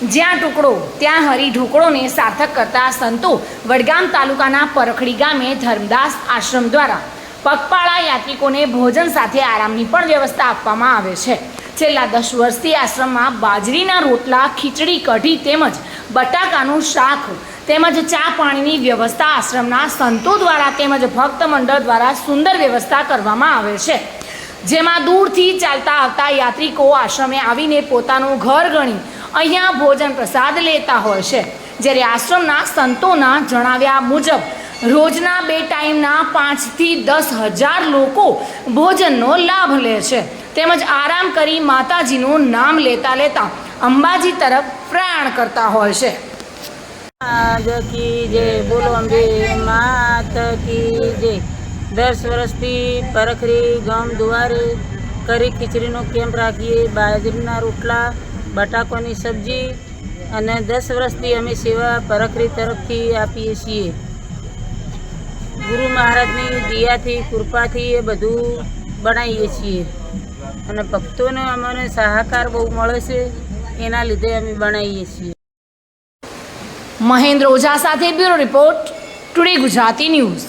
જ્યાં ટુકડો ત્યાં હરી ઢોકળોને સાર્થક કરતા સંતો વડગામ તાલુકાના પરખડી ગામે ધર્મદાસ આશ્રમ દ્વારા પગપાળા યાત્રિકોને ભોજન સાથે આરામની પણ વ્યવસ્થા આપવામાં આવે છે। છેલ્લા 10 વર્ષથી આશ્રમમાં બાજરીના રોટલા, ખીચડી, કઢી તેમજ બટાકાનું શાક તેમજ ચા પાણીની વ્યવસ્થા આશ્રમના સંતો દ્વારા તેમજ ભક્ત મંડળ દ્વારા સુંદર વ્યવસ્થા કરવામાં આવે છે, જેમાં દૂરથી ચાલતા આવતા યાત્રિકો આશ્રમે આવીને પોતાનું ઘર ગણી અહીંયા ભોજન પ્રસાદ લેતા હોય છે। જ્યારે આશ્રમના સંતોના જણાવ્યા મુજબ રોજના 2 ટાઈમના 5 થી 10 હજાર લોકો ભોજનનો લાભ લે છે તેમજ આરામ કરી માતાજીનું નામ લેતા લેતા અંબાજી તરફ પ્રયાણ કરતા હોય છે। આજ કી જય, બોલો અંબે માત કી જય। 10 વર્ષથી પરખરી ગામ દ્વારે કરી ખીચડીનો કેમ્પ રાખીએ, બાજરીના રોટલા, બટાકાની સબ્જી અને 10 વર્ષથી અમે સેવા પરખરી તરફથી આપીએ છીએ। ગુરુ મહારાજની દયાથી, કૃપાથી એ બધું બનાવીએ છીએ અને ભક્તોને અમને સહકાર બહુ મળે છે, એના લીધે અમે બનાવીએ છીએ। મહેન્દ્ર ઓઝા સાથે bureau report, today Gujarati news.